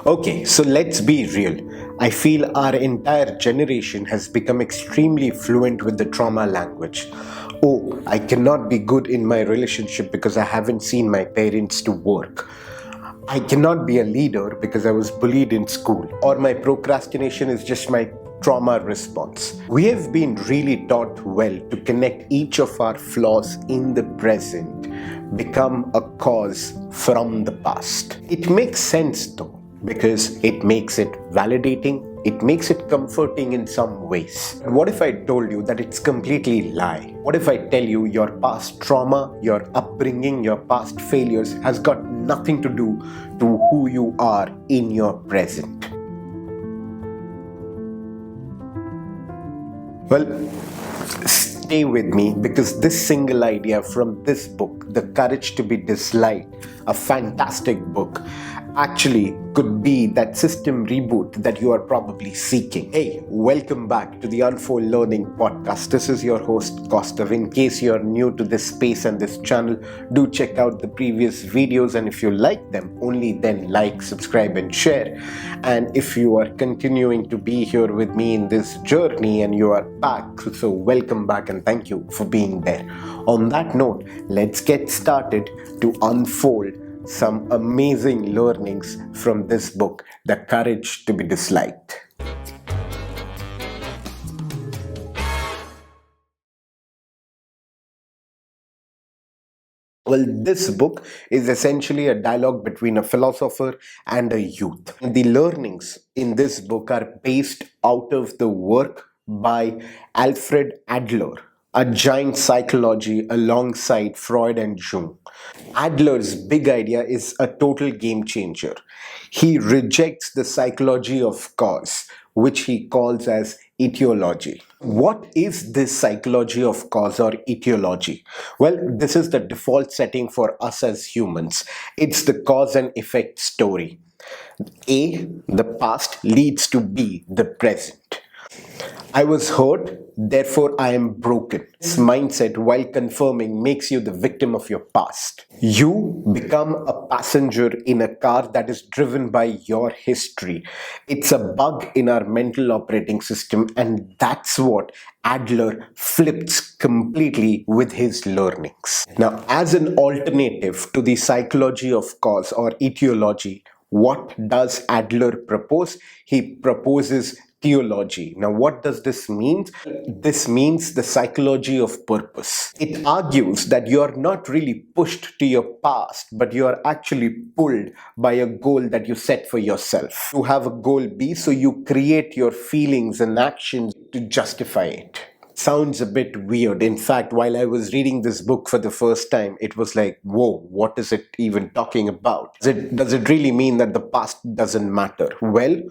Okay, so let's be real. I feel our entire generation has become extremely fluent with the trauma language. Oh, I cannot be good in my relationship because I haven't seen my parents to work. I cannot be a leader because I was bullied in school, or my procrastination is just my trauma response. We have been really taught well to connect each of our flaws in the present, become a cause from the past. It makes sense though, because it makes it validating, it makes it comforting in some ways. What if I told you that it's completely lie? What if I tell you your past trauma, your upbringing, your past failures has got nothing to do to who you are in your present? Well, stay with me because this single idea from this book, The Courage to be Disliked, a fantastic book, actually could be that system reboot that you are probably seeking. Hey, welcome back to the Unfold Learning Podcast. This is your host, Kostav. In case you're new to this space and this channel, do check out the previous videos, and if you like them, only then like, subscribe and share. And if you are continuing to be here with me in this journey and you are back, so welcome back and thank you for being there. On that note, let's get started to unfold some amazing learnings from this book, The Courage to be Disliked. Well, this book is essentially a dialogue between a philosopher and a youth. The learnings in this book are based out of the work by Alfred Adler, a giant psychology alongside Freud and Jung. Adler's big idea is a total game changer. He rejects the psychology of cause, which he calls as etiology. What is this psychology of cause or etiology? Well, this is the default setting for us as humans. It's the cause and effect story. A, the past, leads to B, the present. I was hurt, therefore I am broken. This mindset, while confirming, makes you the victim of your past. You become a passenger in a car that is driven by your history. It's a bug in our mental operating system, and that's what Adler flips completely with his learnings. Now, as an alternative to the psychology of cause or etiology, what does Adler propose? He proposes theology. Now, what does this mean? This means the psychology of purpose. It argues that you are not really pushed to your past, but you are actually pulled by a goal that you set for yourself. You have a goal B, so you create your feelings and actions to justify it. Sounds a bit weird. In fact, while I was reading this book for the first time, it was like, whoa, what is it even talking about? Does it really mean that the past doesn't matter? Well,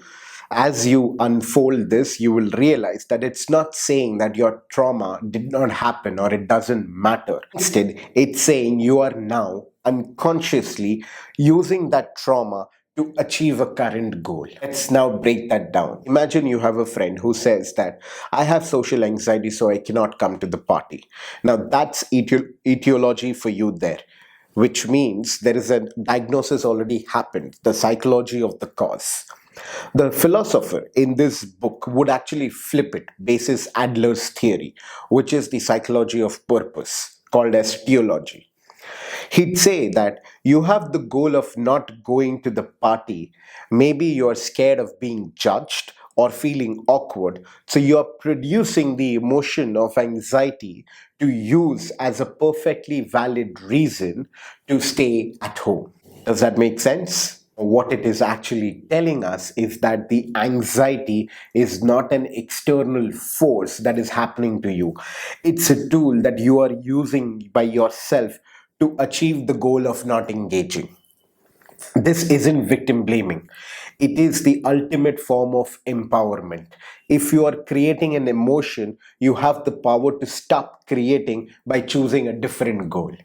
as you unfold this, you will realize that it's not saying that your trauma did not happen or it doesn't matter. Instead, it's saying you are now unconsciously using that trauma to achieve a current goal. Let's now break that down. Imagine you have a friend who says that I have social anxiety, so I cannot come to the party. Now that's etiology for you there, which means there is a diagnosis already happened, the psychology of the cause. The philosopher in this book would actually flip it, basis Adler's theory, which is the psychology of purpose, called as theology. He'd say that you have the goal of not going to the party. Maybe you're scared of being judged or feeling awkward. So you're producing the emotion of anxiety to use as a perfectly valid reason to stay at home. Does that make sense? What it is actually telling us is that the anxiety is not an external force that is happening to you. It's a tool that you are using by yourself to achieve the goal of not engaging. This isn't victim blaming. It is the ultimate form of empowerment. If you are creating an emotion, you have the power to stop creating by choosing a different goal.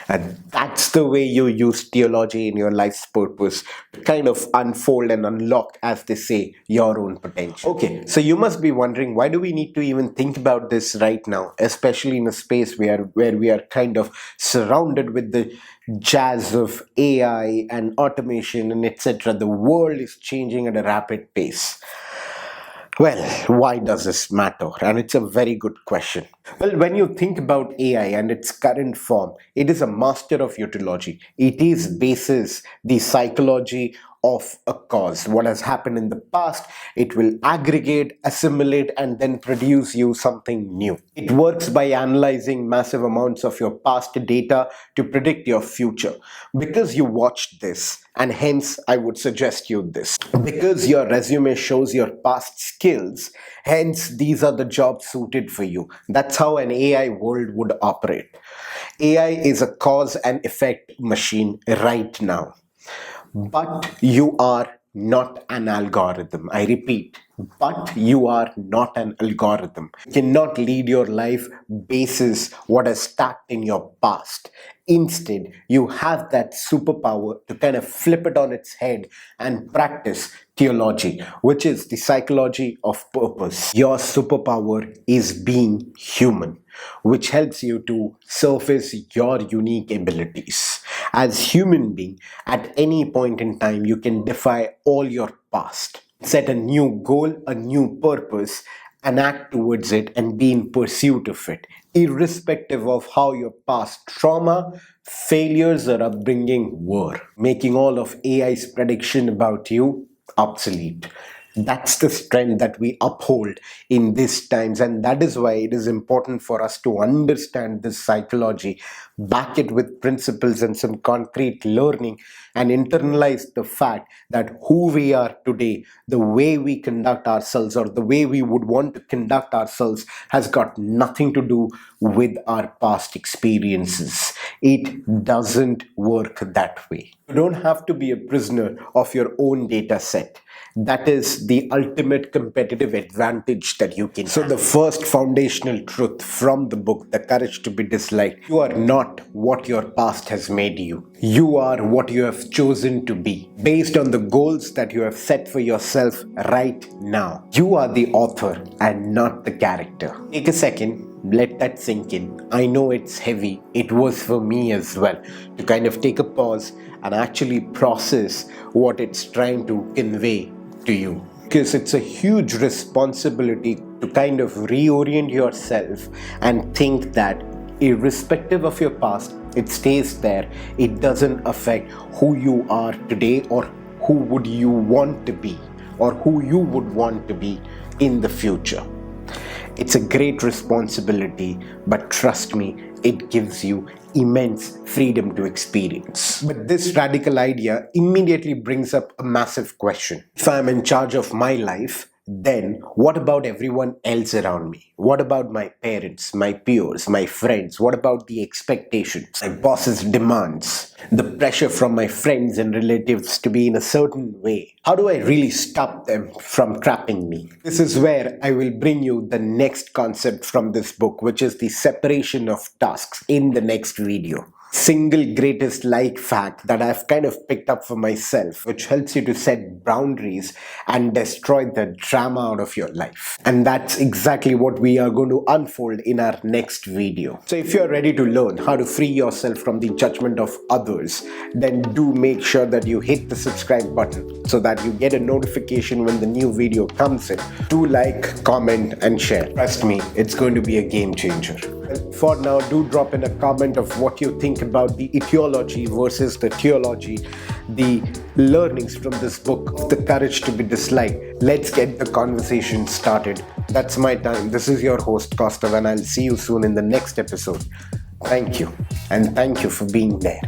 And that's the way you use theology in your life's purpose to kind of unfold and unlock, as they say, your own potential. Okay, so you must be wondering, why do we need to even think about this right now, especially in a space where we are kind of surrounded with the jazz of AI and automation and etc., the world is changing at a rapid pace. Well, why does this matter? And it's a very good question. Well, when you think about AI and its current form, it is a master of etiology. It is bases the psychology of a cause. What has happened in the past, it will aggregate, assimilate, and then produce you something new. It works by analyzing massive amounts of your past data to predict your future. Because you watched this, and hence I would suggest you this. Because your resume shows your past skills, hence these are the jobs suited for you. That's how an AI world would operate. AI is a cause and effect machine right now. But you are not an algorithm. I repeat, but you are not an algorithm. You cannot lead your life basis what has stacked in your past. Instead, you have that superpower to kind of flip it on its head and practice theology, which is the psychology of purpose. Your superpower is being human, which helps you to surface your unique abilities. As human being, at any point in time, you can defy all your past, set a new goal, a new purpose, and act towards it and be in pursuit of it, irrespective of how your past trauma, failures, or upbringing were, making all of AI's prediction about you obsolete. That's the strength that we uphold in these times, and that is why it is important for us to understand this psychology, back it with principles and some concrete learning, and internalize the fact that who we are today, the way we conduct ourselves, or the way we would want to conduct ourselves, has got nothing to do with our past experiences. It doesn't work that way. You don't have to be a prisoner of your own data set. That is the ultimate competitive advantage that you can. So the first foundational truth from the book, The Courage to be Disliked: you are not what your past has made you. You are what you have chosen to be, based on the goals that you have set for yourself right now. You are the author and not the character. Take a second, let that sink in. I know it's heavy. It was for me as well, to kind of take a pause and actually process what it's trying to convey to you, because it's a huge responsibility to kind of reorient yourself and think that irrespective of your past, it stays there. It doesn't affect who you are today, or who would you want to be, or who you would want to be in the future. It's a great responsibility, but trust me, it gives you immense freedom to experience. But this radical idea immediately brings up a massive question. If I'm in charge of my life, then what about everyone else around me? What about my parents, my peers, my friends? What about the expectations, my boss's demands, the pressure from my friends and relatives to be in a certain way? How do I really stop them from trapping me? This is where I will bring you the next concept from this book, which is the separation of tasks, in the next video. Single greatest life fact that I've kind of picked up for myself, which helps you to set boundaries and destroy the drama out of your life. And that's exactly what we are going to unfold in our next video. So if you're ready to learn how to free yourself from the judgment of others, then do make sure that you hit the subscribe button so that you get a notification when the new video comes in. Do like, comment, and share. Trust me, it's going to be a game changer. For now, do drop in a comment of what you think about the etiology versus the theology, the learnings from this book, The Courage to be Disliked. Let's get the conversation started. That's my time. This is your host, Kostav, and I'll see you soon in the next episode. Thank you, and thank you for being there.